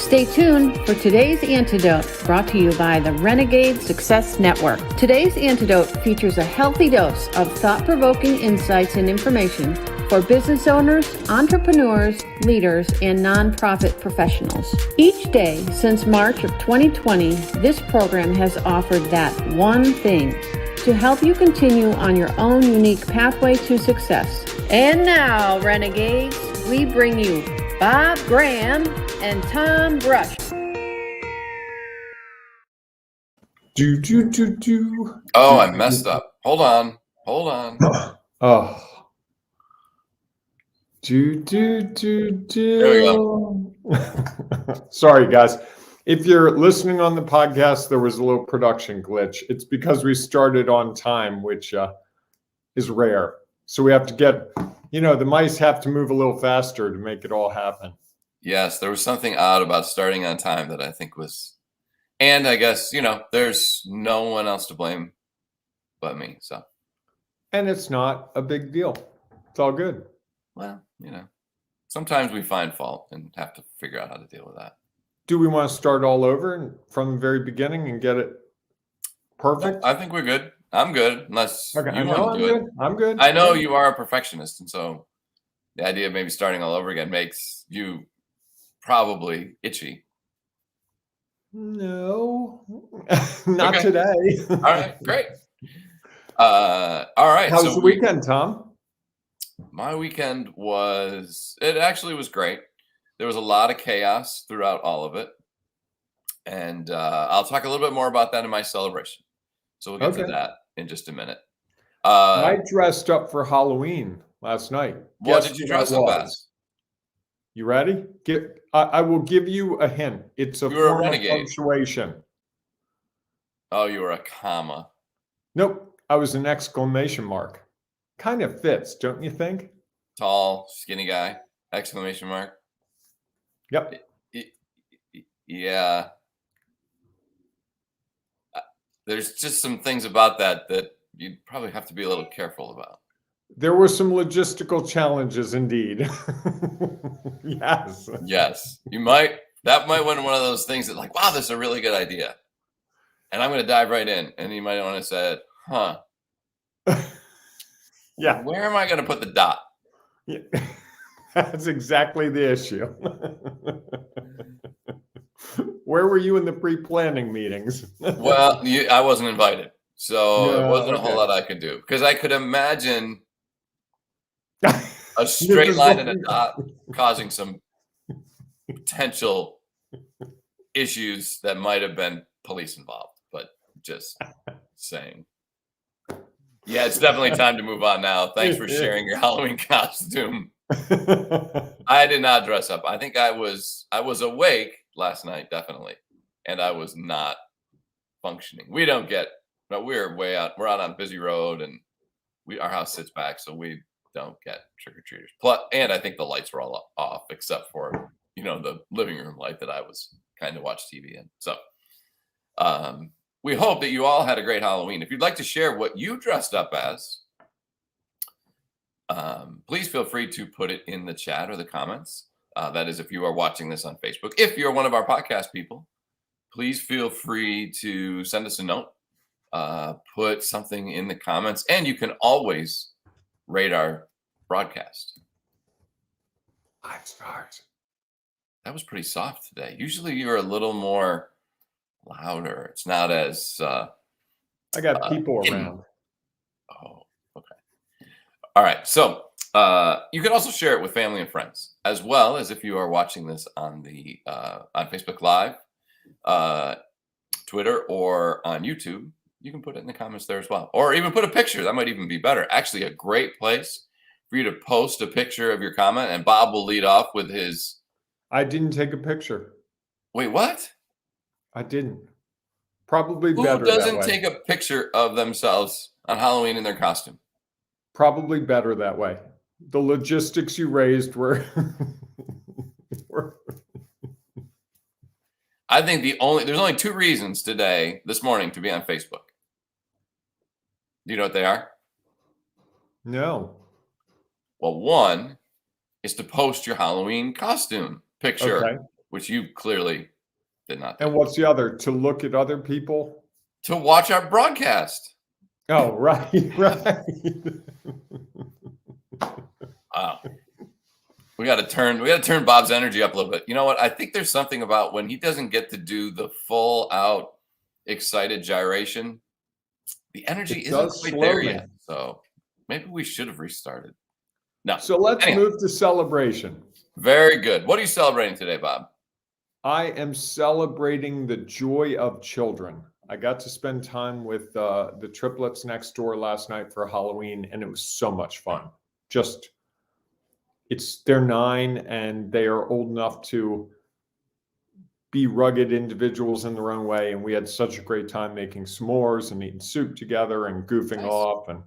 Stay tuned for today's Antidote, brought to you by the Renegade Success Network. Today's Antidote features a healthy dose of thought-provoking insights and information for business owners, entrepreneurs, leaders, and nonprofit professionals. Each day since March of 2020, this program has offered that one thing to help you continue on your own unique pathway to success. And now, Renegades, we bring you Bob Graham and Tom Brush. Oh, I messed up. Hold on. Oh. There we go. Sorry, guys. If you're listening on the podcast, there was a little production glitch. It's because we started on time, which is rare. So we have to get, the mice have to move a little faster to make it all happen. Yes, there was something odd about starting on time that I think was, and I guess, there's no one else to blame but me. So. And it's not a big deal. It's all good. Well, sometimes we find fault and have to figure out how to deal with that. Do we want to start all over from the very beginning and get it perfect? I think we're good. I'm good, unless you want to do it. I'm good. I know you are a perfectionist, and so the idea of maybe starting all over again makes you probably itchy. No, not today. All right, great. All right. How was the weekend, Tom? My weekend it actually was great. There was a lot of chaos throughout all of it. And I'll talk a little bit more about that in my celebration. So we'll get to that in just a minute. I dressed up for Halloween last night. What did you dress up as? You ready? I will give you a hint. It's a form of punctuation. Oh, you were a comma. Nope. I was an exclamation mark. Kind of fits, don't you think? Tall, skinny guy, exclamation mark. Yep. Yeah. There's just some things about that you'd probably have to be a little careful about. There were some logistical challenges indeed. Yes. Yes. That might be one of those things that like, wow, this is a really good idea. And I'm going to dive right in. And you might want to say, huh. Yeah. Where am I going to put the dot? Yeah. That's exactly the issue. Where were you in the pre-planning meetings? Well, I wasn't invited. So there wasn't a whole lot I could do. Because I could imagine a straight line and a dot causing some potential issues that might have been police involved. But just saying. Yeah, it's definitely time to move on now. Thanks for sharing your Halloween costume. I did not dress up. I think I was awake last night, definitely, and I was not functioning. We're way out. We're out on a busy road, and our house sits back, so we don't get trick or treaters. Plus, and I think the lights were all off except for the living room light that I was kind of watch TV in. So, we hope that you all had a great Halloween. If you'd like to share what you dressed up as, please feel free to put it in the chat or the comments. That is, if you are watching this on Facebook. If you're one of our podcast people, please feel free to send us a note, put something in the comments, and you can always rate our broadcast. 5 stars. That was pretty soft today. Usually you're a little more louder. It's not as I got people around. Oh, okay. All right. So you can also share it with family and friends, as well as if you are watching this on Facebook Live, Twitter, or on YouTube. You can put it in the comments there as well, or even put a picture. That might even be better. Actually, a great place for you to post a picture of your comment, and Bob will lead off with his. I didn't take a picture. Wait, what? I didn't. Probably better. Who doesn't take a picture of themselves on Halloween in their costume? Probably better that way. The logistics you raised were. I think there's only 2 reasons this morning to be on Facebook. Do you know what they are? No. Well, one is to post your Halloween costume picture which you clearly did not do. And what's the other? To look at other people? To watch our broadcast. Oh, right, right. Wow. We got to turn Bob's energy up a little bit. You know what? I think there's something about when he doesn't get to do the full out excited gyration, the energy isn't quite there yet. So maybe we should have restarted. No. So let's move to celebration. Very good. What are you celebrating today, Bob? I am celebrating the joy of children. I got to spend time with the triplets next door last night for Halloween, and it was so much fun. They're 9 and they are old enough to be rugged individuals in their own way. And we had such a great time making s'mores and eating soup together and goofing off. And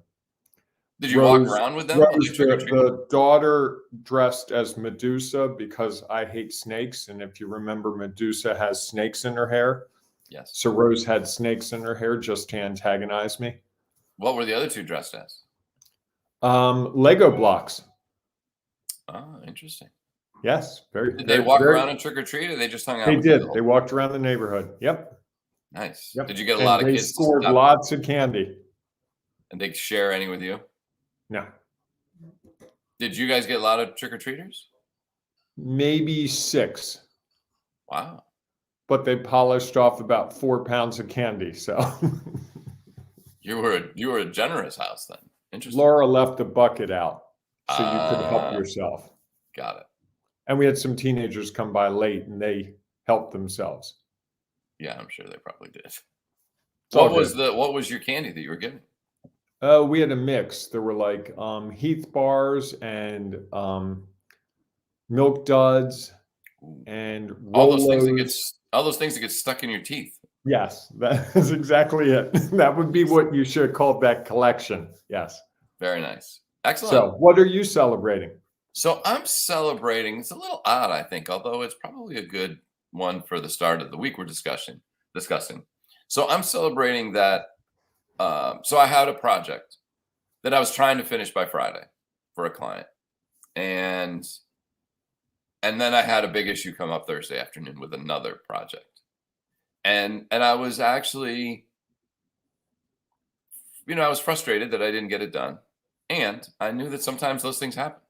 did you walk around with them? The daughter dressed as Medusa because I hate snakes. And if you remember, Medusa has snakes in her hair. Yes. So Rose had snakes in her hair just to antagonize me. What were the other two dressed as? Lego blocks. Oh, interesting. Yes. Did they walk around and trick or treat, or they just hung out? They did. They walked around the neighborhood. Yep. Nice. Yep. Did you get a lot of kids? They scored lots of candy. And they share any with you? No. Did you guys get a lot of trick or treaters? Maybe 6. Wow. But they polished off about 4 pounds of candy. So you were a generous house then. Interesting. Laura left the bucket out so you could help yourself. Got it. And we had some teenagers come by late and they helped themselves. Yeah, I'm sure they probably did. What was your candy that you were giving? We had a mix. There were like Heath bars and Milk Duds and Rolos. All those things that get stuck in your teeth. Yes, that is exactly it. That would be what you should have called that collection. Yes. Very nice. Excellent. So what are you celebrating? So I'm celebrating, it's a little odd, I think, although it's probably a good one for the start of the week we're discussing. So I'm celebrating that. So I had a project that I was trying to finish by Friday for a client. And then I had a big issue come up Thursday afternoon with another project. And I was actually, I was frustrated that I didn't get it done. And I knew that sometimes those things happen.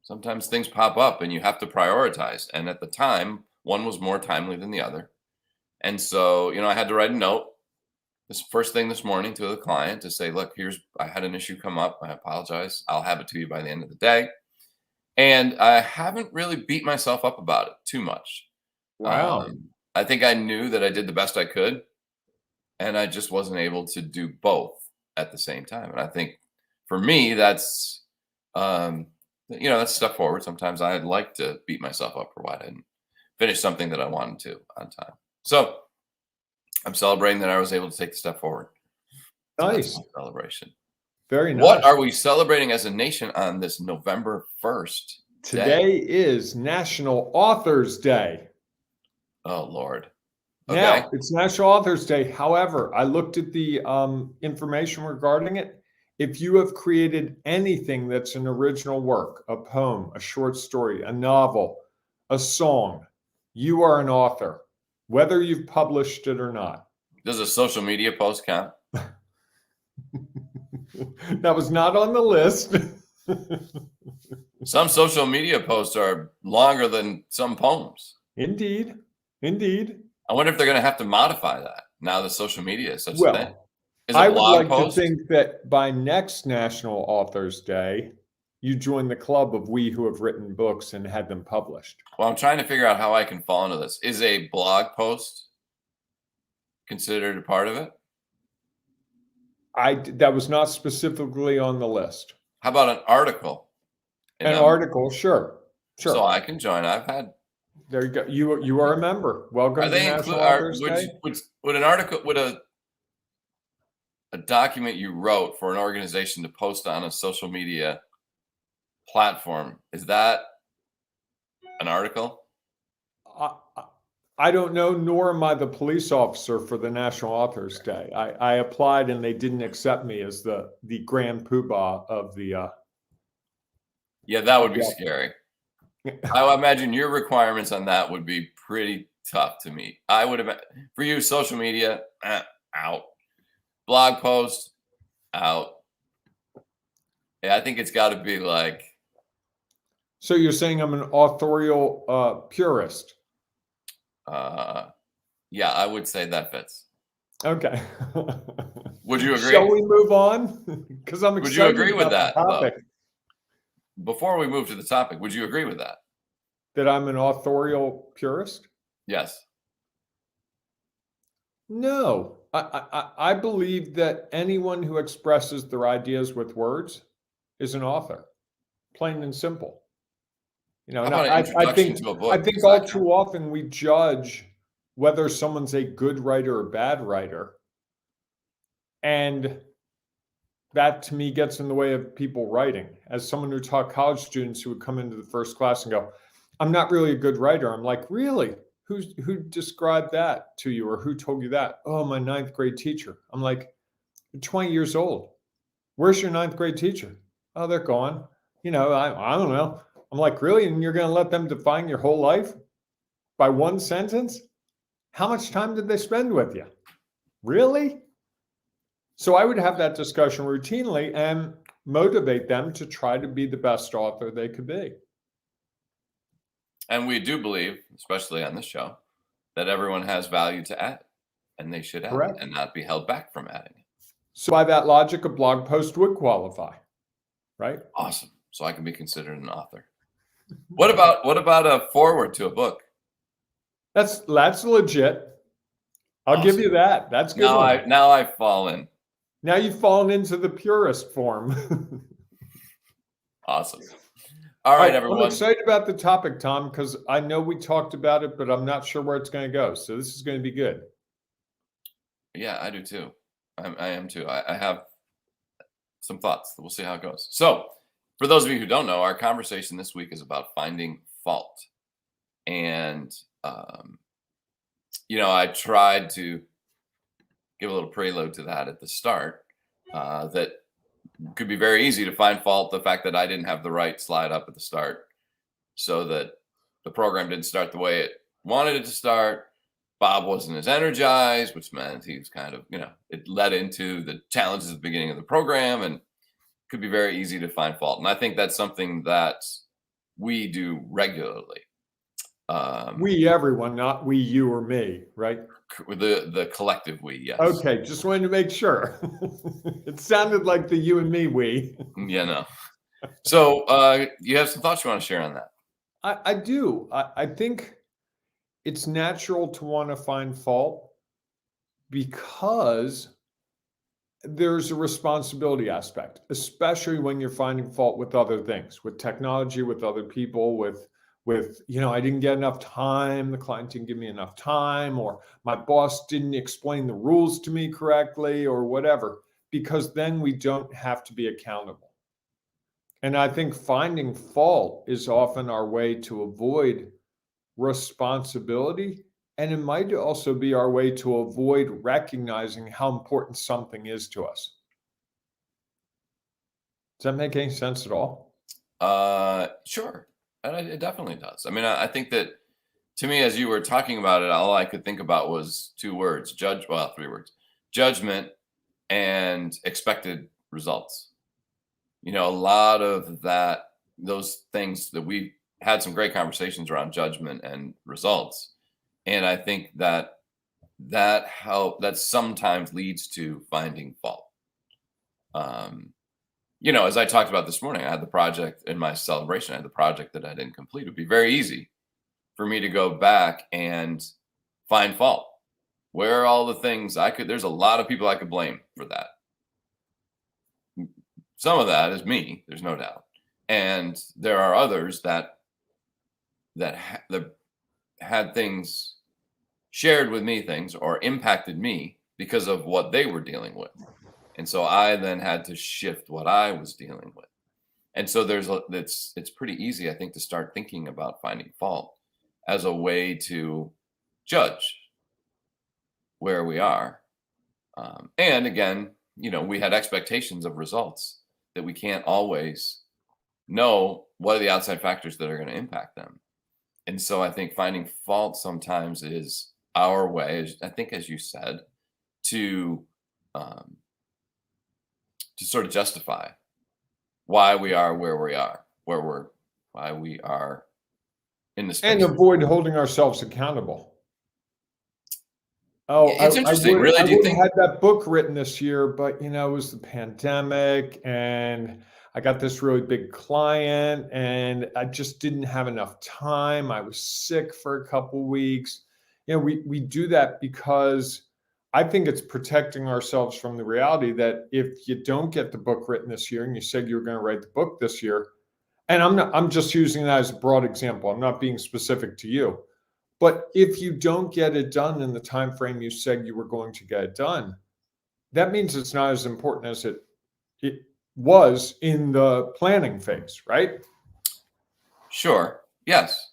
Sometimes things pop up and you have to prioritize. And at the time, one was more timely than the other. And so, I had to write a note this first thing this morning to the client to say, look, I had an issue come up. I apologize. I'll have it to you by the end of the day. And I haven't really beat myself up about it too much. Wow. I think I knew that I did the best I could. And I just wasn't able to do both at the same time. And I think for me, that's, that's a step forward. Sometimes I'd like to beat myself up for why I didn't finish something that I wanted to on time. So I'm celebrating that I was able to take the step forward. Nice. Celebration. Very nice. What are we celebrating as a nation on this November 1st? Today is National Authors Day. Oh, Lord. Okay. Now, it's National Authors Day. However, I looked at the information regarding it. If you have created anything that's an original work, a poem, a short story, a novel, a song, you are an author, whether you've published it or not. Does a social media post count? That was not on the list. Some social media posts are longer than some poems. Indeed. I wonder if they're going to have to modify that now that social media is such a thing. I would like to think that by next National Authors Day, you join the club of we who have written books and had them published. Well, I'm trying to figure out how I can fall into this. Is a blog post considered a part of it? That was not specifically on the list. How about an article? An article, sure. So I can join. I've had. There you go. You are a member. Welcome to National Authors Day. Would an article, would a document you wrote for an organization to post on a social media platform, is that an article? I don't know, nor am I the police officer for the National Authors Day. I applied and they didn't accept me as the grand poobah of the. Yeah, that would be scary. I imagine your requirements on that would be pretty tough to meet. I would have for you, social media, out. Blog post, out. Yeah, I think it's got to be like. So you're saying I'm an authorial purist? Yeah, I would say that fits. Okay. Would you agree? Shall we move on? Because I'm excited. Would you agree with about that? the topic. Before we move to the topic, would you agree with that? That I'm an authorial purist? Yes. No. I believe that anyone who expresses their ideas with words is an author, plain and simple. You know, How about an I introduction think to a book? all too often we judge whether someone's a good writer or bad writer, and that to me gets in the way of people writing. As someone who taught college students who would come into the first class and go, "I'm not really a good writer." I'm like, "Really? Who described that to you, or who told you that?" "Oh, my ninth grade teacher." I'm like, "You're 20 years old. Where's your ninth grade teacher?" "Oh, they're gone." You know, I don't know. I'm like, "Really? And you're going to let them define your whole life by one sentence? How much time did they spend with you? Really?" So I would have that discussion routinely and motivate them to try to be the best author they could be. And we do believe, especially on this show, that everyone has value to add, and they should add it and not be held back from adding it. So by that logic, a blog post would qualify, right? Awesome. So I can be considered an author. What about a foreword to a book? That's legit. I'll give you that. That's good. Now I've fallen. Now you've fallen into the purist form. Awesome. All right, everyone. I'm excited about the topic, Tom, because I know we talked about it, but I'm not sure where it's going to go. So this is going to be good. Yeah, I do too. I am too. I have some thoughts. We'll see how it goes. So, for those of you who don't know, our conversation this week is about finding fault. And, I tried to give a little prelude to that at the start. That could be very easy to find fault. The fact that I didn't have the right slide up at the start, so that the program didn't start the way it wanted it to start. Bob wasn't as energized, which meant he was kind of, it led into the challenges at the beginning of the program, and could be very easy to find fault. And I think that's something that we do regularly. We, everyone, not we, you, or me, right? The collective we, yes. Okay, just wanted to make sure. It sounded like the you and me we. Yeah, no. So you have some thoughts you want to share on that? I do. I think it's natural to want to find fault because there's a responsibility aspect, especially when you're finding fault with other things, with technology, with other people, with I didn't get enough time, the client didn't give me enough time, or my boss didn't explain the rules to me correctly, or whatever, because then we don't have to be accountable. And I think finding fault is often our way to avoid responsibility. And it might also be our way to avoid recognizing how important something is to us. Does that make any sense at all? Sure. It definitely does. I mean, I think that, to me, as you were talking about it, all I could think about was 3 words: judgment and expected results. A lot of those things that we had some great conversations around judgment and results. And I think that sometimes leads to finding fault. As I talked about this morning, I had the project in my celebration. I had the project that I didn't complete. It would be very easy for me to go back and find fault. Where are all the things there's a lot of people I could blame for that. Some of that is me, there's no doubt. And there are others that had things shared with me, things, or impacted me because of what they were dealing with. And so I then had to shift what I was dealing with. And so it's pretty easy, I think, to start thinking about finding fault as a way to judge where we are. And again, we had expectations of results that we can't always know what are the outside factors that are going to impact them? And so I think finding fault sometimes is our way, I think, as you said, to um, sort of justify why we are where we are, why we are in the And space. avoid holding ourselves accountable. Oh, It's interesting. Really, I do you would think? have had that book written this year, but it was the pandemic and I got this really big client and I just didn't have enough time. I was sick for a couple weeks. We do that because I think it's protecting ourselves from the reality that if you don't get the book written this year and you said you were going to write the book this year, and I'm just using that as a broad example. I'm not being specific to you. But if you don't get it done in the time frame you said you were going to get it done, that means it's not as important as it was in the planning phase, right? Sure. Yes.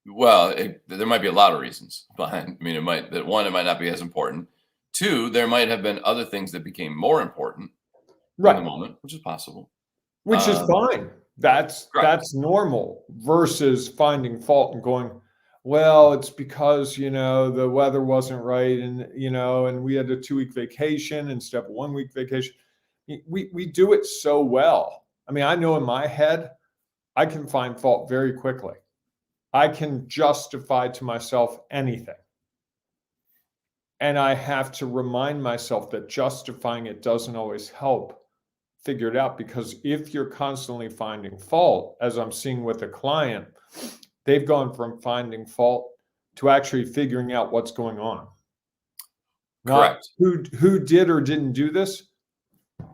Well, there might be a lot of reasons behind. I mean, it might not be as important. Two, there might have been other things that became more important in the moment, which is possible. Which is fine. That's normal versus finding fault and going, well, it's because, the weather wasn't right and, and we had a 2-week vacation instead of a 1-week vacation. We do it so well. I mean, I know in my head, I can find fault very quickly. I can justify to myself anything. And I have to remind myself that justifying it doesn't always help figure it out, because if you're constantly finding fault, as I'm seeing with a client, they've gone from finding fault to actually figuring out what's going on. Correct. Not who did or didn't do this,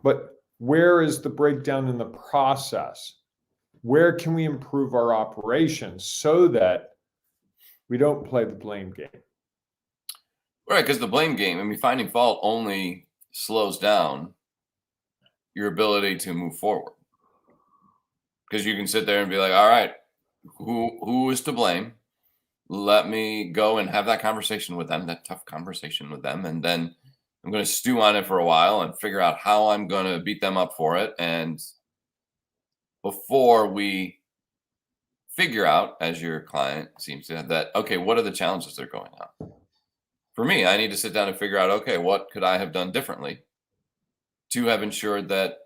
but where is the breakdown in the process? Where can we improve our operations so that we don't play the blame game? Right, because the blame game, I mean, finding fault only slows down your ability to move forward. Because you can sit there and be like, all right, who is to blame? Let me go and have that conversation with them, that tough conversation with them. And then I'm going to stew on it for a while and figure out how I'm going to beat them up for it. And before we figure out, as your client seems to have, that, okay, what are the challenges that are going on? For me, I need to sit down and figure out, okay, what could I have done differently to have ensured that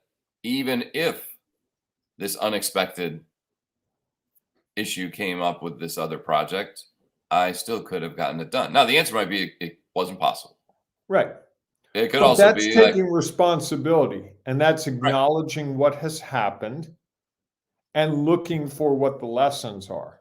even if this unexpected issue came up with this other project, I still could have gotten it done. Now, the answer might be it wasn't possible. Right. It could But also that's be taking responsibility, and that's acknowledging right. what has happened and looking for what the lessons are.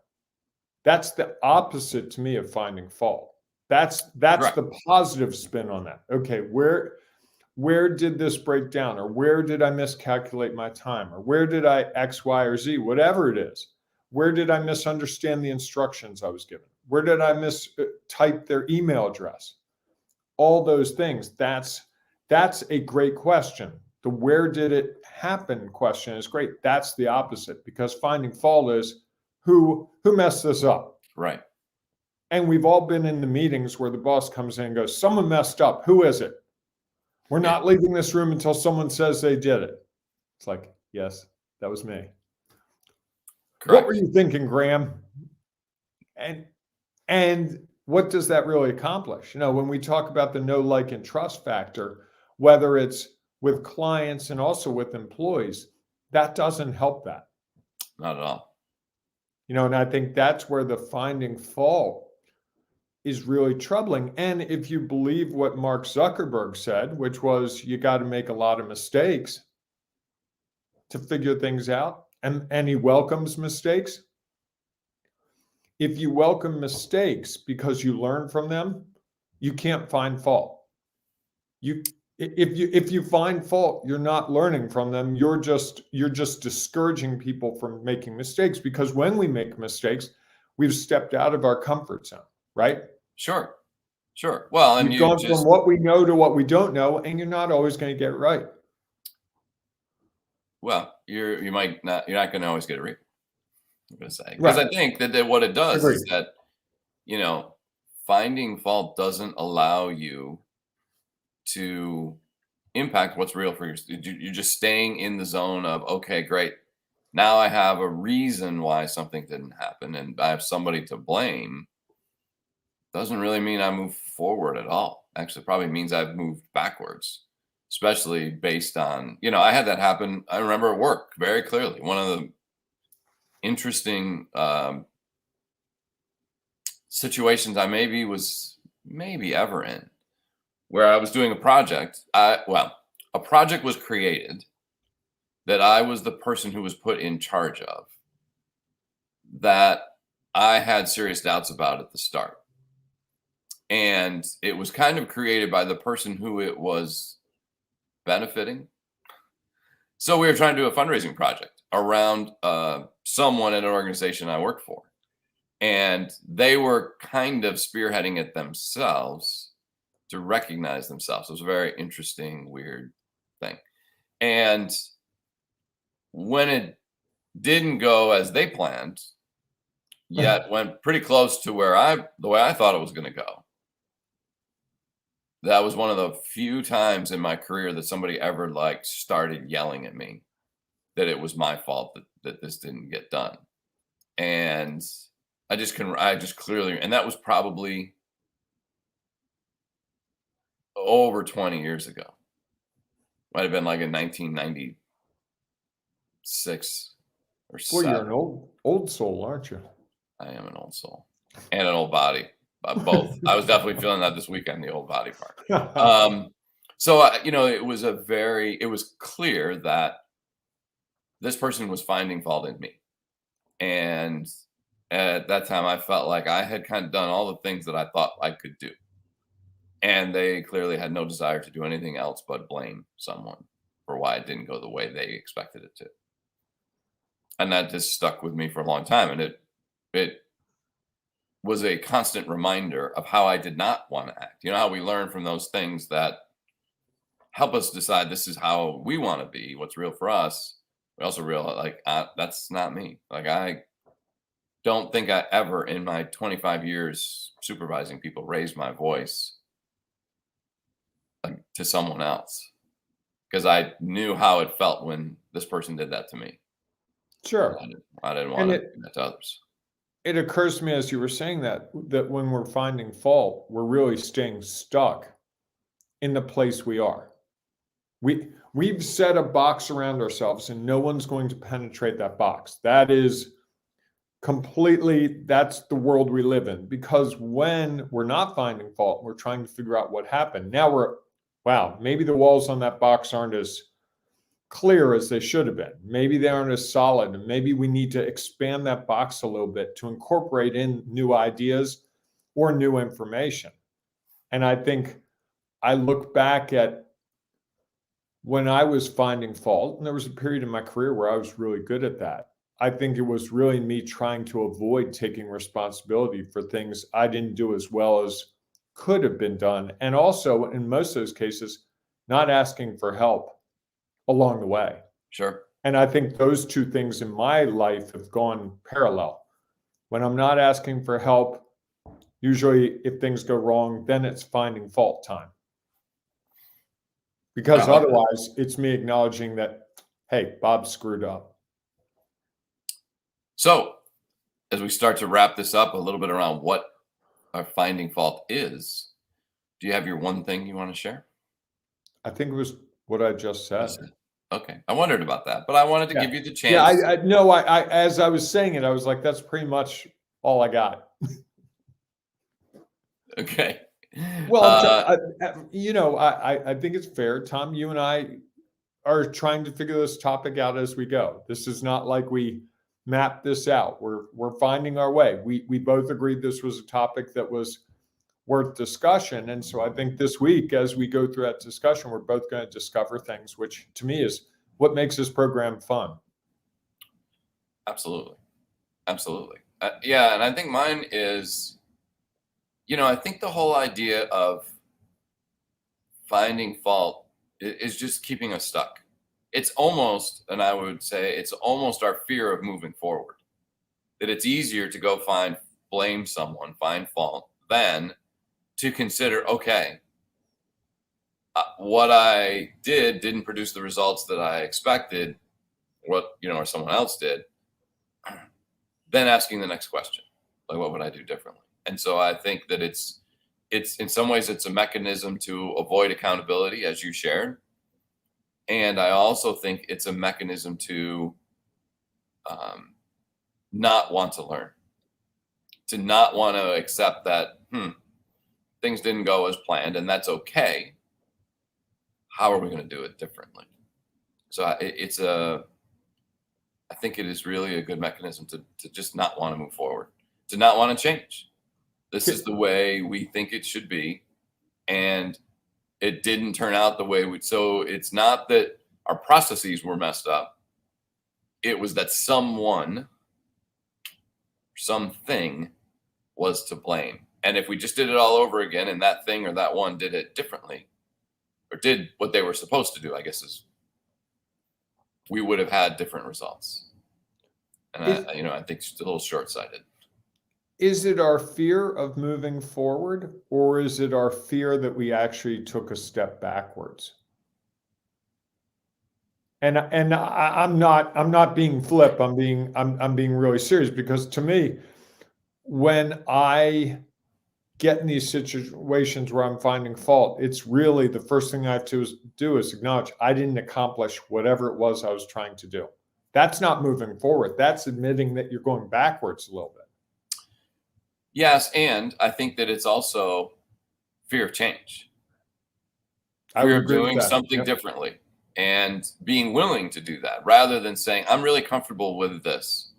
That's the opposite to me of finding fault. That's right. the positive spin on that. Okay, where did this break down, or where did I miscalculate my time, or where did I X, Y, or Z, whatever it is? Where did I misunderstand the instructions I was given? Where did I mistype their email address? All those things. That's a great question. The where did it happen question is great. That's the opposite, because finding fault is who messed this up. Right. And we've all been in the meetings where the boss comes in and goes, someone messed up. Who is it? We're not leaving this room until someone says they did it. It's like, yes, that was me. Correct. What were you thinking, Graham? And what does that really accomplish? When we talk about the know, like, and trust factor, whether it's with clients and also with employees, that doesn't help that. Not at all. And I think that's where the finding fault is really troubling. And if you believe what Mark Zuckerberg said, which was you got to make a lot of mistakes to figure things out, and he welcomes mistakes. If you welcome mistakes because you learn from them, you can't find fault. If you find fault, you're not learning from them. You're just discouraging people from making mistakes, because when we make mistakes, we've stepped out of our comfort zone, right? Sure. Well, and you've gone from what we know to what we don't know, and you're not always going to get it right. Well, you're not going to always get it right. I'm going to say, because I think that what it does is that, finding fault doesn't allow you to impact what's real for you. You're just staying in the zone of, okay, great. Now I have a reason why something didn't happen, and I have somebody to blame. Doesn't really mean I move forward at all. Actually, probably means I've moved backwards, especially based on, I had that happen. I remember at work very clearly. One of the interesting situations I was ever in, where I was doing a project. A project was created that I was the person who was put in charge of, that I had serious doubts about at the start. And it was kind of created by the person who it was benefiting. So we were trying to do a fundraising project around someone at an organization I worked for. And they were kind of spearheading it themselves to recognize themselves. It was a very interesting, weird thing. And when it didn't go as they planned, yet went pretty close to the way I thought it was going to go. That was one of the few times in my career that somebody ever started yelling at me that it was my fault that this didn't get done. And I just clearly, and that was probably over 20 years ago. Might have been like in 1996 or so. Well, you're an old soul, aren't you? I am an old soul and an old body, both. I was definitely feeling that this weekend, the old body part. So, it was clear that this person was finding fault in me. And at that time, I felt like I had kind of done all the things that I thought I could do. And they clearly had no desire to do anything else but blame someone for why it didn't go the way they expected it to. And that just stuck with me for a long time. And it was a constant reminder of how I did not want to act. You know how we learn from those things that help us decide this is how we want to be, what's real for us. We also realize that's not me. I don't think I ever in my 25 years supervising people raised my voice to someone else, because I knew how it felt when this person did that to me. Sure. I didn't want to do that to others. It occurs to me as you were saying that when we're finding fault, we're really staying stuck in the place we are. We've set a box around ourselves and no one's going to penetrate that box. That is that's the world we live in, because when we're not finding fault, we're trying to figure out what happened. Now maybe the walls on that box aren't as clear as they should have been. Maybe they aren't as solid, and maybe we need to expand that box a little bit to incorporate in new ideas or new information. And I think I look back at when I was finding fault, and there was a period in my career where I was really good at that. I think it was really me trying to avoid taking responsibility for things I didn't do as well as could have been done. And also, in most of those cases, not asking for help along the way. Sure. And I think those two things in my life have gone parallel. When I'm not asking for help, usually if things go wrong, then it's finding fault time. Because otherwise, it's me acknowledging that, hey, Bob screwed up. So, as we start to wrap this up a little bit around what our finding fault is, do you have your one thing you want to share? I think it was what I just said. Okay. I wondered about that, but I wanted to give you the chance. Yeah, I as I was saying it, I was like, that's pretty much all I got. Okay. Well, I think it's fair, Tom. You and I are trying to figure this topic out as we go. This is not like we mapped this out. We're finding our way. We both agreed this was a topic that was worth discussion, and so I think this week, as we go through that discussion, we're both going to discover things, which to me is what makes this program fun. Absolutely. Yeah, and I think mine is, I think the whole idea of finding fault is just keeping us stuck. It's almost, and I would say it's almost our fear of moving forward, that it's easier to go blame someone, find fault, than to consider, okay, what I didn't produce the results that I expected. or someone else did, then asking the next question, like, what would I do differently? And so I think that it's in some ways it's a mechanism to avoid accountability, as you shared. And I also think it's a mechanism to not want to learn, to not want to accept that things didn't go as planned, and that's okay. How are we going to do it differently? So I think it is really a good mechanism to just not want to move forward, to not want to change. This is the way we think it should be, and it didn't turn out the way so it's not that our processes were messed up. It was that something was to blame. And if we just did it all over again and that thing or that one did it differently or did what they were supposed to do, I guess we would have had different results. And I think it's a little short-sighted. Is it our fear of moving forward, or is it our fear that we actually took a step backwards? And I'm not being flip. I'm being really serious, because to me, when I get in these situations where I'm finding fault, it's really the first thing I have to do is acknowledge I didn't accomplish whatever it was I was trying to do. That's not moving forward. That's admitting that you're going backwards a little bit. Yes, and I think that it's also fear of change. Fear of doing something differently and being willing to do that, rather than saying, I'm really comfortable with this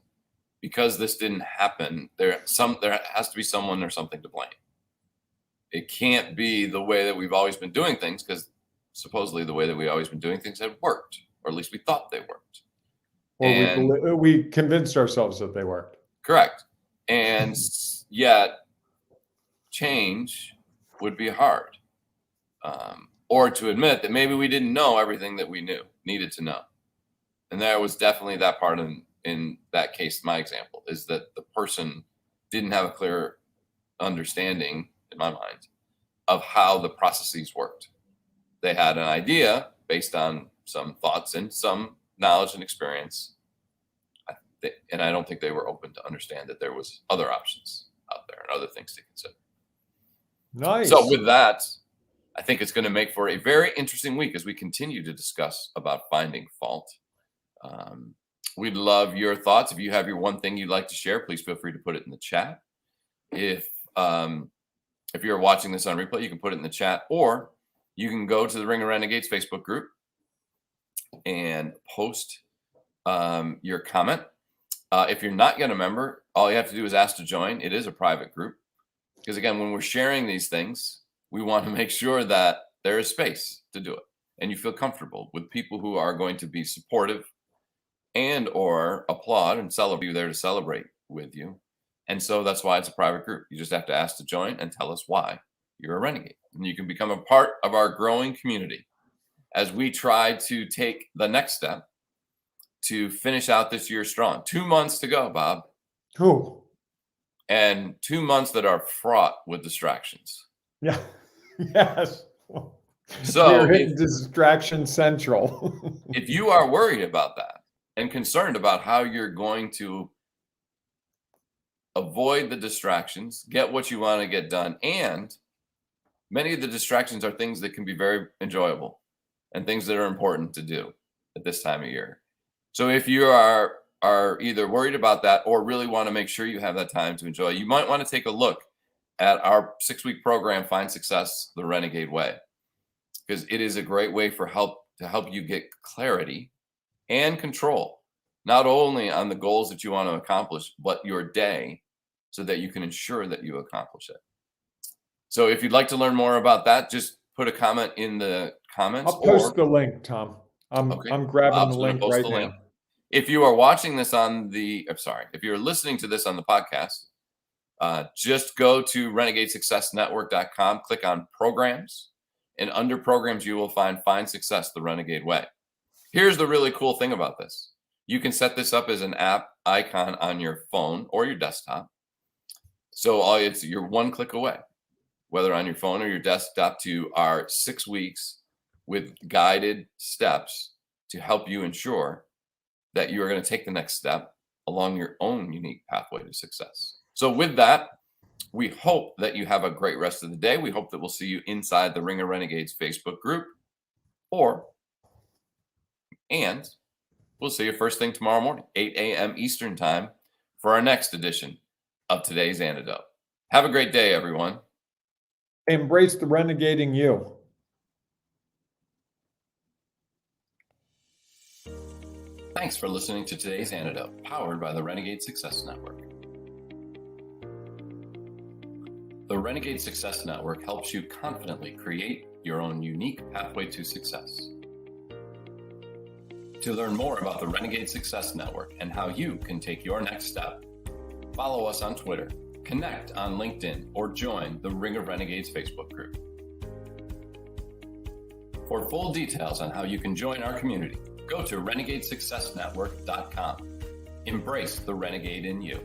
because this didn't happen. There has to be someone or something to blame. It can't be the way that we've always been doing things, because supposedly the way that we've always been doing things had worked, or at least we thought they worked. Or we convinced ourselves that they worked. Correct. And yet change would be hard. Or to admit that maybe we didn't know everything that we needed to know. And there was definitely that part in that case. My example is that the person didn't have a clear understanding, in my mind, of how the processes worked. They had an idea based on some thoughts and some knowledge and experience. And I don't think they were open to understand that there was other options out there and other things to consider. Nice. So with that, I think it's going to make for a very interesting week as we continue to discuss about finding fault. We'd love your thoughts. If you have your one thing you'd like to share, please feel free to put it in the chat. If you're watching this on replay, you can put it in the chat, or you can go to the Ring of Renegades Facebook group and post your comment. If you're not yet a member, all you have to do is ask to join. It is a private group, because again, when we're sharing these things, we want to make sure that there is space to do it, and you feel comfortable with people who are going to be supportive and or applaud and celebrate you, there to celebrate with you. And so that's why it's a private group. You just have to ask to join and tell us why you're a renegade, and you can become a part of our growing community as we try to take the next step to finish out this year strong. 2 months to go, Bob. Cool. And 2 months that are fraught with distractions. Yeah. Yes. So we're hitting distraction central. If you are worried about that and concerned about how you're going to avoid the distractions, get what you want to get done, and many of the distractions are things that can be very enjoyable and things that are important to do at this time of year. So if you are either worried about that or really want to make sure you have that time to enjoy, you might want to take a look at our 6-week program, Find Success the Renegade Way, because it is a great way to help you get clarity and control, not only on the goals that you want to accomplish, but your day, so that you can ensure that you accomplish it. So if you'd like to learn more about that, just put a comment in the comments. I'll post the link, Tom. I'm grabbing the link right now. If you are watching this if you're listening to this on the podcast, just go to renegadesuccessnetwork.com, click on programs, and under programs, you will find Success the Renegade Way. Here's the really cool thing about this. You can set this up as an app icon on your phone or your desktop. So you're one click away, whether on your phone or your desktop, to our 6 weeks with guided steps to help you ensure that you are going to take the next step along your own unique pathway to success. So with that, we hope that you have a great rest of the day. We hope that we'll see you inside the Ring of Renegades Facebook group, and we'll see you first thing tomorrow morning, 8 a.m. Eastern time, for our next edition of today's Antidote. Have a great day, everyone. Embrace the renegading you. Thanks for listening to today's Antidote, powered by the Renegade Success Network. The Renegade Success Network helps you confidently create your own unique pathway to success. To learn more about the Renegade Success Network and how you can take your next step, follow us on Twitter, connect on LinkedIn, or join the Ring of Renegades Facebook group. For full details on how you can join our community, go to renegadesuccessnetwork.com. Embrace the renegade in you.